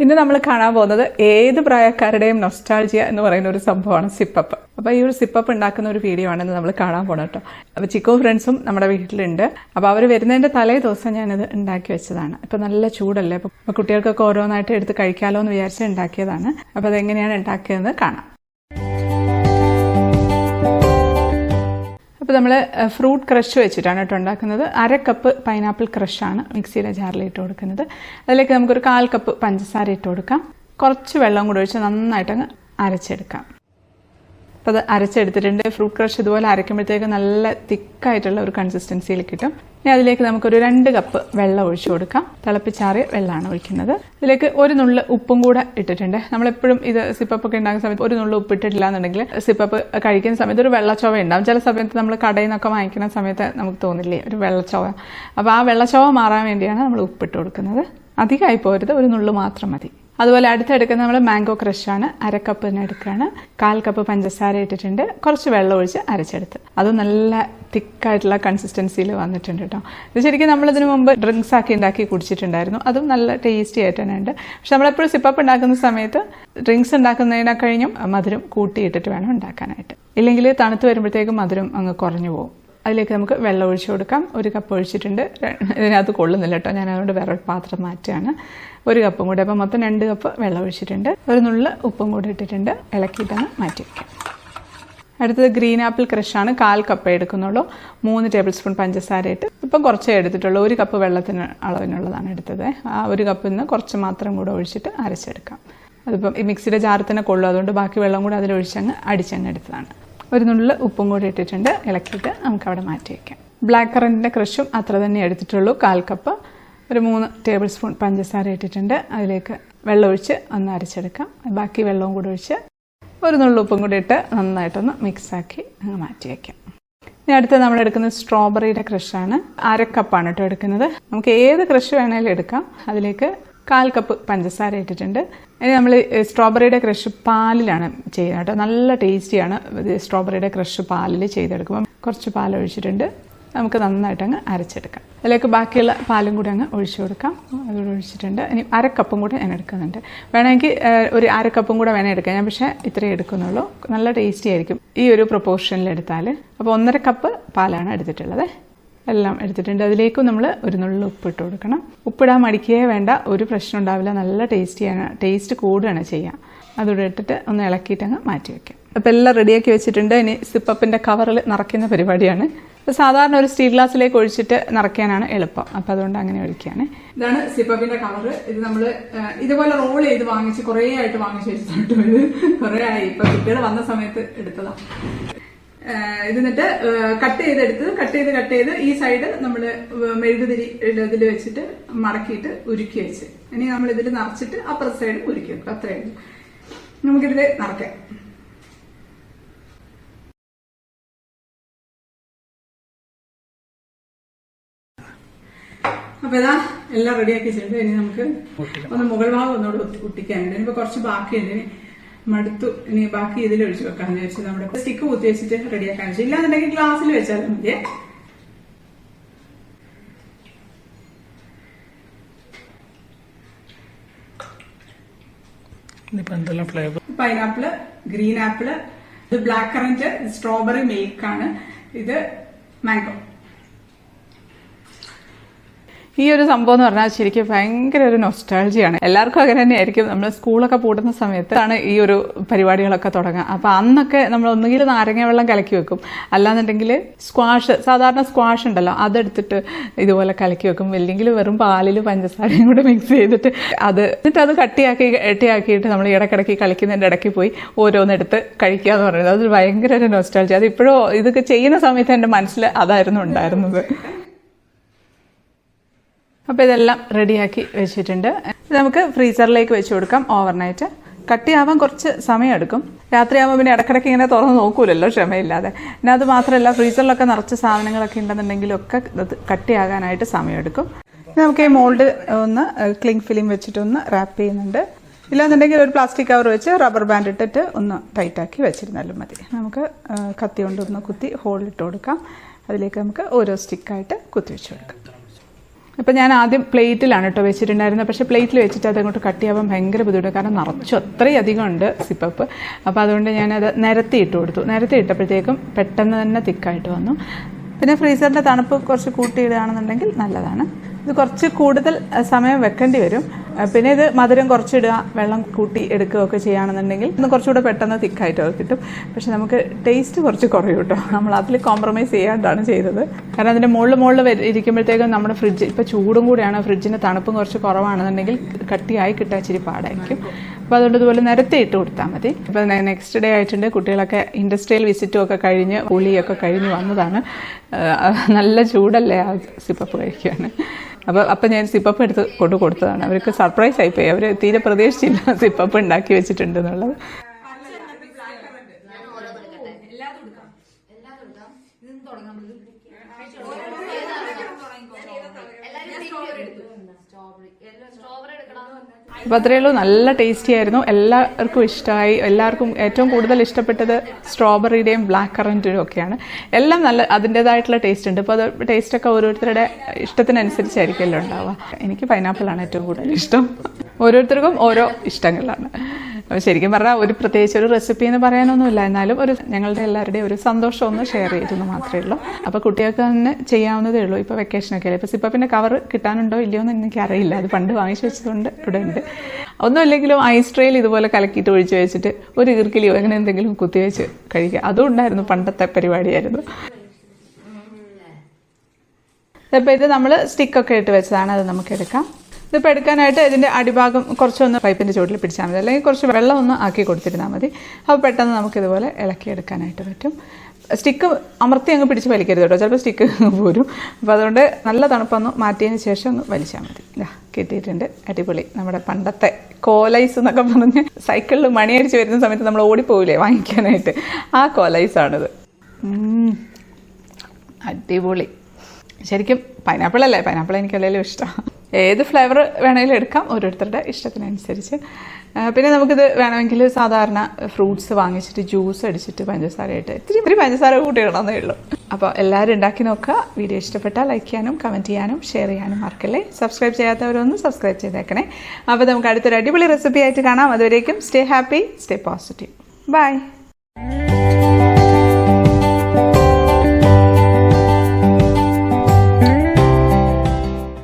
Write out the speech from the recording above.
ഇന്ന് നമ്മൾ കാണാൻ പോകുന്നത് ഏത് പ്രായക്കാരുടെയും നൊസ്റ്റാൾജിയ എന്ന് പറയുന്ന ഒരു സംഭവമാണ് സിപ്പപ്പ്. അപ്പോൾ ഈ ഒരു സിപ്പപ്പ് ഉണ്ടാക്കുന്ന ഒരു വീഡിയോ ആണ് നമ്മൾ കാണാൻ പോകണം കേട്ടോ. അപ്പോൾ ചിക്കോ ഫ്രണ്ട്സും നമ്മുടെ വീട്ടിലുണ്ട്. അപ്പോൾ അവർ വരുന്നതിന്റെ തലേ ദിവസം ഞാനത് ഉണ്ടാക്കി വെച്ചതാണ്. ഇപ്പൊ നല്ല ചൂടല്ലേ, അപ്പോൾ കുട്ടികൾക്കൊക്കെ ഓരോന്നായിട്ട് എടുത്ത് കഴിക്കാമല്ലോ എന്ന് വിചാരിച്ച് ഉണ്ടാക്കിയതാണ്. അപ്പോൾ അതെങ്ങനെയാണ് ഉണ്ടാക്കിയതെന്ന് കാണാം. അപ്പോൾ നമ്മൾ ഫ്രൂട്ട് ക്രഷ് വെച്ചിട്ടാണ് കേട്ടോ ഉണ്ടാക്കുന്നത്. 1/2 കപ്പ് പൈനാപ്പിൾ ക്രഷാണ് മിക്സിയിലെ ജാറിൽ ഇട്ട് കൊടുക്കുന്നത്. അതിലേക്ക് നമുക്കൊരു 1/4 കപ്പ് പഞ്ചസാര ഇട്ട് കൊടുക്കാം. കുറച്ച് വെള്ളം കൂടി ഒഴിച്ച് നന്നായിട്ടങ്ങ് അരച്ചെടുക്കാം. അപ്പോൾ അത് അരച്ചെടുത്തിട്ടുണ്ട്. ഫ്രൂട്ട് ക്രഷ് ഇതുപോലെ അരയ്ക്കുമ്പോഴത്തേക്ക് നല്ല തിക്കായിട്ടുള്ള ഒരു കൺസിസ്റ്റൻസിയിൽ കിട്ടും. ഇനി അതിലേക്ക് നമുക്കൊരു 2 കപ്പ് വെള്ളം ഒഴിച്ചു കൊടുക്കാം. തിളപ്പിച്ചാറിയ വെള്ളമാണ് ഒഴിക്കുന്നത്. ഇതിലേക്ക് ഒരു നുള്ള് ഉപ്പും കൂടെ ഇട്ടിട്ടുണ്ട്. നമ്മളെപ്പോഴും ഇത് സിപ്പപ്പൊക്കെ ഉണ്ടാക്കുന്ന സമയത്ത് ഒരു നുള്ള് ഉപ്പിട്ടിട്ടില്ല എന്നുണ്ടെങ്കിൽ സിപ്പപ്പ് കഴിക്കുന്ന സമയത്ത് ഒരു വെള്ളച്ചോവ ഉണ്ടാവും. ചില സമയത്ത് നമ്മൾ കടയിൽ നിന്നൊക്കെ വാങ്ങിക്കുന്ന സമയത്ത് നമുക്ക് തോന്നില്ലേ ഒരു വെള്ളച്ചോവ. അപ്പോൾ ആ വെള്ളച്ചോവ മാറാൻ വേണ്ടിയാണ് നമ്മൾ ഉപ്പിട്ട് കൊടുക്കുന്നത്. അധികമായി പോരുത്, ഒരു നുള്ളു മാത്രം മതി. അതുപോലെ അടുത്തെടുക്കുന്ന നമ്മൾ മാംഗോ ക്രഷാണ്. 1/2 കപ്പ് തന്നെ എടുക്കുകയാണ്. 1/4 കപ്പ് പഞ്ചസാര ഇട്ടിട്ടുണ്ട്. കുറച്ച് വെള്ളം ഒഴിച്ച് അരച്ചെടുത്ത് അത് നല്ല തിക്കായിട്ടുള്ള കൺസിസ്റ്റൻസിയിൽ വന്നിട്ടുണ്ട് കേട്ടോ. ഇത് ശരിക്കും നമ്മളിതിനു മുമ്പ് ഡ്രിങ്ക്സ് ആക്കി ഉണ്ടാക്കി കുടിച്ചിട്ടുണ്ടായിരുന്നു. അതും നല്ല ടേസ്റ്റി ആയിട്ട് തന്നെ ഉണ്ട്. പക്ഷെ നമ്മളെപ്പോഴും സിപ്പപ്പ് ഉണ്ടാക്കുന്ന സമയത്ത് ഡ്രിങ്ക്സ് ഉണ്ടാക്കുന്നതിനെ കഴിഞ്ഞും മധുരം കൂട്ടിയിട്ടിട്ട് വേണം ഉണ്ടാക്കാനായിട്ട്. ഇല്ലെങ്കിൽ തണുത്ത് വരുമ്പോഴത്തേക്കും മധുരം അങ്ങ് കുറഞ്ഞു പോകും. അതിലേക്ക് നമുക്ക് വെള്ളം ഒഴിച്ചു കൊടുക്കാം. 1 കപ്പ് ഒഴിച്ചിട്ടുണ്ട്. ഇതിനകത്ത് കൊള്ളുന്നില്ല കേട്ടോ, ഞാൻ അതുകൊണ്ട് വേറെ പാത്രം മാറ്റുകയാണ്. 1 കപ്പും കൂടെ, അപ്പം മൊത്തം 2 കപ്പ് വെള്ളം ഒഴിച്ചിട്ടുണ്ട്. ഒരു നുള്ള് ഉപ്പും കൂടി ഇട്ടിട്ടുണ്ട്. ഇളക്കിയിട്ടൊന്ന് മാറ്റി വയ്ക്കാം. അടുത്തത് ഗ്രീൻ ആപ്പിൾ ക്രഷാണ്. 1/4 കപ്പ് എടുക്കുന്നുള്ളൂ. 3 ടേബിൾ സ്പൂൺ പഞ്ചസാര ഇട്ട് ഇപ്പം കുറച്ചേ എടുത്തിട്ടുള്ളൂ. 1 കപ്പ് വെള്ളത്തിന് അളവിനുള്ളതാണ് എടുത്തത്. ആ 1 കപ്പിൽ നിന്ന് കുറച്ച് മാത്രം കൂടെ ഒഴിച്ചിട്ട് അരച്ചെടുക്കാം. അതിപ്പം ഈ മിക്സിയുടെ ജാറിൽ തന്നെ കൊള്ളും, അതുകൊണ്ട് ബാക്കി വെള്ളം കൂടെ അതിലൊഴിച്ചങ്ങ് അടിച്ചങ്ങ് എടുത്തതാണ്. ഒരു നുള്ളിൽ ഉപ്പും കൂടി ഇട്ടിട്ടുണ്ട്. ഇളക്കിയിട്ട് നമുക്ക് അവിടെ മാറ്റി വയ്ക്കാം. ബ്ലാക്ക് കറന്റിന്റെ ക്രഷും അത്ര തന്നെ എടുത്തിട്ടുള്ളൂ. 1/4 കപ്പ്. ഒരു 3 ടേബിൾ സ്പൂൺ പഞ്ചസാര ഇട്ടിട്ടുണ്ട്. അതിലേക്ക് വെള്ളം ഒഴിച്ച് ഒന്ന് അരച്ചെടുക്കാം. ബാക്കി വെള്ളവും കൂടി ഒഴിച്ച് ഒരു നുള്ളു ഉപ്പും കൂടി ഇട്ട് നന്നായിട്ടൊന്ന് മിക്സാക്കി അങ്ങ് മാറ്റി വയ്ക്കാം. ഇനി അടുത്ത് നമ്മൾ എടുക്കുന്നത് സ്ട്രോബെറിയുടെ ക്രഷാണ്. 1/2 കപ്പാണ് കേട്ടോ എടുക്കുന്നത്. നമുക്ക് ഏത് ക്രഷ് വേണേലും എടുക്കാം. അതിലേക്ക് 1/4 കപ്പ് പഞ്ചസാര ഇട്ടിട്ടുണ്ട്. ഇനി നമ്മൾ സ്ട്രോബെറിയുടെ ക്രഷ് പാലിലാണ് ചെയ്യുന്നത് കേട്ടോ. നല്ല ടേസ്റ്റിയാണ് സ്ട്രോബെറിയുടെ ക്രഷ് പാലിൽ ചെയ്തെടുക്കുമ്പോൾ. കുറച്ച് പാൽ ഒഴിച്ചിട്ടുണ്ട്. നമുക്ക് നന്നായിട്ട് അങ്ങ് അരച്ചെടുക്കാം. അതിലേക്ക് ബാക്കിയുള്ള പാലും കൂടി അങ്ങ് ഒഴിച്ചു കൊടുക്കാം. അതുകൂടെ ഒഴിച്ചിട്ടുണ്ട്. ഇനി 1/2 കപ്പും കൂടെ ഞാൻ എടുക്കുന്നുണ്ട്. വേണമെങ്കിൽ ഒരു 1/2 കപ്പും കൂടെ വേണേൽ എടുക്കാം. ഞാൻ പക്ഷേ ഇത്രയേ എടുക്കുന്നുള്ളൂ. നല്ല ടേസ്റ്റി ആയിരിക്കും ഈ ഒരു പ്രൊപ്പോർഷനിൽ എടുത്താൽ. അപ്പോൾ 1/2 കപ്പ് പാലാണ് എടുത്തിട്ടുള്ളത്. എല്ലാം എടുത്തിട്ടുണ്ട്. അതിലേക്കും നമ്മൾ ഒരു നുള്ളു ഉപ്പിട്ട് കൊടുക്കണം. ഉപ്പിടാൻ മടിക്കുകയേ വേണ്ട, ഒരു പ്രശ്നം ഉണ്ടാവില്ല. നല്ല ടേസ്റ്റിയാണ്, ടേസ്റ്റ് കൂടുകയാണ് ചെയ്യുക. അതുകൂടെ ഇട്ടിട്ട് ഒന്ന് ഇളക്കിയിട്ട് അങ്ങ് മാറ്റി വയ്ക്കാം. അപ്പോൾ എല്ലാം റെഡിയാക്കി വെച്ചിട്ടുണ്ട്. ഇനി സിപ്പപ്പിൻ്റെ കവറിൽ നിറയ്ക്കുന്ന പരിപാടിയാണ്. അപ്പോൾ സാധാരണ ഒരു സ്റ്റീൽ ഗ്ലാസ്സിലേക്ക് ഒഴിച്ചിട്ട് നിറയ്ക്കാനാണ് എളുപ്പം. അപ്പോൾ അതുകൊണ്ട് അങ്ങനെ ഒഴിക്കുകയാണ്. ഇതാണ് സിപ്പപ്പിൻ്റെ കവർ. ഇത് നമ്മൾ ഇതുപോലെ റോൾ ചെയ്ത് വാങ്ങിച്ച് കുറേ ആയിട്ട് വാങ്ങിച്ച് വെച്ചിട്ടുണ്ട്. ഇത് കുറേ ആയി. ഇപ്പം കുട്ടികൾ വന്ന സമയത്ത് എടുത്തതാണ്. എന്നിട്ട് കട്ട് ചെയ്ത് ഈ സൈഡ് നമ്മൾ മെഴുകുതിരി ഇതിൽ വെച്ചിട്ട് മടക്കിയിട്ട് ഉരുക്കി വെച്ച് ഇനി നമ്മൾ ഇതിൽ നിറച്ചിട്ട് അപ്പുറത്തെ സൈഡ് ഉരുക്കി വെക്കും. അത്രയും നമുക്കിതിൽ നിറയ്ക്കാം. അപ്പൊ ഇതാ എല്ലാം റെഡിയാക്കി വെച്ചിട്ടുണ്ട്. ഇനി നമുക്ക് ഒന്ന് മുകൾ ഭാഗം ഒന്നുകൂടെ ഒട്ടിക്കാനുണ്ട്. ഇനിയിപ്പോ കുറച്ച് ബാക്കിയുണ്ട്. ഇനി മടുത്തു. ഇനി ബാക്കി ഇതിൽ ഒഴിച്ചു വെക്കാന്ന് വിചാരിച്ചു. നമ്മുടെ സ്റ്റിക്ക് കുത്തി വെച്ചിട്ട് റെഡിയാക്കാൻ വെച്ചു. ഇല്ലാന്നുണ്ടെങ്കിൽ ഗ്ലാസ്സിൽ വെച്ചാലും മതിയേ. പൈനാപ്പിള്, ഗ്രീൻ ആപ്പിള്, ഇത് ബ്ലാക്ക് കറന്റ്, സ്ട്രോബെറി മിൽക്കാണ്, ഇത് മാംഗോ. ഈ ഒരു സംഭവം എന്ന് പറഞ്ഞാൽ ശരിക്കും ഭയങ്കര ഒരു നൊസ്റ്റാൾജിയാണ്. എല്ലാവർക്കും അങ്ങനെ തന്നെയായിരിക്കും. നമ്മൾ സ്കൂളൊക്കെ പൂട്ടുന്ന സമയത്താണ് ഈ ഒരു പരിപാടികളൊക്കെ തുടങ്ങുക. അപ്പോൾ അന്നൊക്കെ നമ്മൾ ഒന്നുകിൽ നാരങ്ങ വെള്ളം കലക്കി വെക്കും, അല്ലാന്നുണ്ടെങ്കിൽ സ്ക്വാഷ്, സാധാരണ സ്ക്വാഷ് ഉണ്ടല്ലോ, അതെടുത്തിട്ട് ഇതുപോലെ കലക്കി വെക്കും. ഇല്ലെങ്കിൽ വെറും പാലിൽ പഞ്ചസാരയും കൂടെ മിക്സ് ചെയ്തിട്ട് എന്നിട്ട് അത് കട്ടിയാക്കിയിട്ട് നമ്മൾ ഇടയ്ക്കിടയ്ക്ക് കളിക്കുന്നതിൻ്റെ ഇടയ്ക്ക് പോയി ഓരോന്നെടുത്ത് കഴിക്കുക എന്ന് പറയുന്നത് അത് ഭയങ്കര ഒരു നൊസ്റ്റാൾജി. അത് ഇപ്പോഴും ഇതൊക്കെ ചെയ്യുന്ന സമയത്ത് എൻ്റെ മനസ്സിൽ അതായിരുന്നു ഉണ്ടായിരുന്നത്. അപ്പോൾ ഇതെല്ലാം റെഡിയാക്കി വെച്ചിട്ടുണ്ട്. നമുക്ക് ഫ്രീസറിലേക്ക് വെച്ച് കൊടുക്കാം ഓവർനൈറ്റ്. കട്ടിയാവാൻ കുറച്ച് സമയമെടുക്കും. രാത്രിയാകുമ്പോൾ പിന്നെ ഇടയ്ക്കിടയ്ക്ക് ഇങ്ങനെ തുറന്ന് നോക്കൂലല്ലോ ക്ഷമയില്ലാതെ. പിന്നെ അത് മാത്രമല്ല ഫ്രീസറിലൊക്കെ നിറച്ച് സാധനങ്ങളൊക്കെ ഉണ്ടെന്നുണ്ടെങ്കിലൊക്കെ അത് കട്ടിയാകാനായിട്ട് സമയമെടുക്കും. നമുക്ക് ഈ മോൾഡ് ഒന്ന് ക്ലിംഗ് ഫിലിം വെച്ചിട്ടൊന്ന് റാപ്പ് ചെയ്യുന്നുണ്ട്. ഇല്ലാന്നുണ്ടെങ്കിൽ ഒരു പ്ലാസ്റ്റിക് കവർ വെച്ച് റബ്ബർ ബാൻഡ് ഇട്ടിട്ട് ഒന്ന് ടൈറ്റാക്കി വെച്ചിരുന്നാലും മതി. നമുക്ക് കത്തി കൊണ്ടൊന്ന് കുത്തി ഹോളിട്ട് കൊടുക്കാം. അതിലേക്ക് നമുക്ക് ഓരോ സ്റ്റിക്കായിട്ട് കുത്തി വെച്ച് കൊടുക്കാം. അപ്പോൾ ഞാൻ ആദ്യം പ്ലേറ്റിലാണ് കേട്ടോ വെച്ചിട്ടുണ്ടായിരുന്നത്. പക്ഷേ പ്ലേറ്റിൽ വെച്ചിട്ട് അതങ്ങോട്ട് കട്ട് ചെയ്യാൻ ഭയങ്കര ബുദ്ധിമുട്ട്, കാരണം നിറച്ചു അത്രയും അധികം ഉണ്ട് സിപ്പപ്പ്. അപ്പോൾ അതുകൊണ്ട് ഞാനത് നിരത്തി ഇട്ട് കൊടുത്തു. നിരത്തി ഇട്ടപ്പോഴത്തേക്കും പെട്ടെന്ന് തന്നെ തിക്കായിട്ട് വന്നു. പിന്നെ ഫ്രീസറിൻ്റെ തണുപ്പ് കുറച്ച് കൂട്ടിയിടുകയാണെന്നുണ്ടെങ്കിൽ നല്ലതാണ്. ഇത് കുറച്ച് കൂടുതൽ സമയം വെക്കേണ്ടി വരും. പിന്നെ ഇത് മധുരം കുറച്ചിടുക, വെള്ളം കൂട്ടി എടുക്കുകയൊക്കെ ചെയ്യുകയാണെന്നുണ്ടെങ്കിൽ ഇന്ന് കുറച്ചുകൂടെ പെട്ടെന്ന് തിക്കായിട്ട് കിട്ടും. പക്ഷെ നമുക്ക് ടേസ്റ്റ് കുറച്ച് കുറയും കേട്ടോ. നമ്മൾ അതിൽ കോംപ്രമൈസ് ചെയ്യാണ്ടാണ് ചെയ്തത്. കാരണം അതിൻ്റെ മുകളിൽ ഇരിക്കുമ്പോഴത്തേക്കും നമ്മുടെ ഫ്രിഡ്ജ് ഇപ്പോൾ ചൂടും കൂടിയാണ്, ഫ്രിഡ്ജിൻ്റെ തണുപ്പും കുറച്ച് കുറവാണെന്നുണ്ടെങ്കിൽ കട്ടിയായി കിട്ടാൻ ഇച്ചിരി പാടായിരിക്കും. അപ്പോൾ അതുകൊണ്ട് ഇതുപോലെ നിരത്തി ഇട്ട് കൊടുത്താൽ മതി. ഇപ്പോൾ നെക്സ്റ്റ് ഡേ ആയിട്ടുണ്ട്. കുട്ടികളൊക്കെ ഇൻഡസ്ട്രിയൽ വിസിറ്റും ഒക്കെ കഴിഞ്ഞ് കുളിയൊക്കെ കഴിഞ്ഞ് വന്നതാണ്. നല്ല ചൂടല്ലേ ആ സിപ്പപ്പ് കഴിക്കുകയാണ്. അപ്പം ഞാൻ സിപ്പപ്പ് എടുത്ത് കൊടുത്തതാണ്. അവർക്ക് സർപ്രൈസ് ആയിപ്പോയി. അവർ തീരെ പ്രതീക്ഷിച്ചില്ല സിപ്പപ്പ് ഉണ്ടാക്കി വെച്ചിട്ടുണ്ട് എന്നുള്ളത്. അപ്പോൾ അത്രയേ ഉള്ളൂ. നല്ല ടേസ്റ്റി ആയിരുന്നു, എല്ലാവർക്കും ഇഷ്ടമായി. എല്ലാവർക്കും ഏറ്റവും കൂടുതൽ ഇഷ്ടപ്പെട്ടത് സ്ട്രോബെറിയുടെയും ബ്ലാക്ക് കറൻറ്റിനും ഒക്കെയാണ്. എല്ലാം നല്ല അതിൻ്റേതായിട്ടുള്ള ടേസ്റ്റ് ഉണ്ട്. അപ്പോൾ അത് ടേസ്റ്റൊക്കെ ഓരോരുത്തരുടെ ഇഷ്ടത്തിനനുസരിച്ചായിരിക്കുമല്ലോ ഉണ്ടാവുക. എനിക്ക് പൈനാപ്പിളാണ് ഏറ്റവും കൂടുതൽ ഇഷ്ടം. ഓരോരുത്തർക്കും ഓരോ ഇഷ്ടങ്ങളാണ്. അപ്പോൾ ശരിക്കും പറഞ്ഞാൽ ഒരു പ്രത്യേകിച്ച് ഒരു റെസിപ്പി എന്ന് പറയാനൊന്നുമില്ല, എന്നാലും ഒരു ഞങ്ങളുടെ എല്ലാവരുടെയും ഒരു സന്തോഷം ഒന്ന് ഷെയർ ചെയ്തെന്ന് മാത്രമേ ഉള്ളൂ. അപ്പോൾ കുട്ടികൾക്ക് തന്നെ ചെയ്യാവുന്നതേ ഉള്ളൂ. ഇപ്പോൾ വെക്കേഷനൊക്കെ അല്ലേ. ഇപ്പോൾ സിപ്പപ്പിൻ്റെ കവർ കിട്ടാനുണ്ടോ ഇല്ലയോ എന്ന് എനിക്കറിയില്ല. അത് പണ്ട് വാങ്ങിച്ചു വെച്ചതുകൊണ്ട് ഇവിടെ ഉണ്ട്. ഒന്നുമില്ലെങ്കിലും ഐസ് ട്രേയിൽ ഇതുപോലെ കലക്കിയിട്ട് ഒഴിച്ച് വെച്ചിട്ട് ഒരു ഈർക്കിലിയോ അങ്ങനെ എന്തെങ്കിലും കുത്തിവെച്ച് കഴിക്കുക. അതും ഉണ്ടായിരുന്നു, പണ്ടത്തെ പരിപാടിയായിരുന്നു. അപ്പോൾ ഇത് നമ്മൾ സ്റ്റിക്കൊക്കെ ഇട്ട് വെച്ചതാണ്. അത് നമുക്ക് എടുക്കാം. ഇതിപ്പോൾ എടുക്കാനായിട്ട് ഇതിൻ്റെ അടിഭാഗം കുറച്ചൊന്ന് പൈപ്പിൻ്റെ ചുവട്ടിൽ പിടിച്ചാൽ മതി, അല്ലെങ്കിൽ കുറച്ച് വെള്ളം ഒന്ന് ആക്കി കൊടുത്തിരുന്നാൽ മതി. അപ്പോൾ പെട്ടെന്ന് നമുക്കിതുപോലെ ഇളക്കിയെടുക്കാനായിട്ട് പറ്റും. സ്റ്റിക്ക് അമർത്തി അങ്ങ് പിടിച്ച് വലിക്കരുത് കേട്ടോ, ചിലപ്പോൾ സ്റ്റിക്ക് പോരും. അപ്പോൾ അതുകൊണ്ട് നല്ല തണുപ്പൊന്ന് മാറ്റിയതിന് ശേഷം ഒന്ന് വലിച്ചാൽ മതി. കിട്ടിയിട്ടുണ്ട്, അടിപൊളി. നമ്മുടെ പണ്ടത്തെ കോലൈസ് എന്നൊക്കെ പറഞ്ഞ് സൈക്കിളിൽ മണിയടിച്ച് വരുന്ന സമയത്ത് നമ്മൾ ഓടിപ്പോവില്ലേ വാങ്ങിക്കാനായിട്ട്, ആ കോലൈസാണിത്. അടിപൊളി. ശരിക്കും പൈനാപ്പിൾ അല്ലേ, പൈനാപ്പിൾ എനിക്കല്ലെങ്കിലും ഇഷ്ടമാണ്. ഏത് ഫ്ലേവർ വേണമെങ്കിലും എടുക്കാം, ഓരോരുത്തരുടെ ഇഷ്ടത്തിനനുസരിച്ച്. പിന്നെ നമുക്കിത് വേണമെങ്കിൽ സാധാരണ ഫ്രൂട്ട്സ് വാങ്ങിച്ചിട്ട് ജ്യൂസ് അടിച്ചിട്ട് പഞ്ചസാരയായിട്ട് ഇത്തിരി പഞ്ചസാര കൂട്ടിയിടണമെന്നേ ഉള്ളൂ. അപ്പോൾ എല്ലാവരും ഉണ്ടാക്കി നോക്കുക. വീഡിയോ ഇഷ്ടപ്പെട്ടാൽ ലൈക്ക് ചെയ്യാനും കമൻറ്റ് ചെയ്യാനും ഷെയർ ചെയ്യാനും മറക്കല്ലേ. സബ്സ്ക്രൈബ് ചെയ്യാത്തവരൊന്ന് സബ്സ്ക്രൈബ് ചെയ്തേക്കണേ. അപ്പോൾ നമുക്ക് അടുത്തൊരു അടിപൊളി റെസിപ്പി ആയിട്ട് കാണാം. അതുവരേക്കും stay happy, stay positive. By.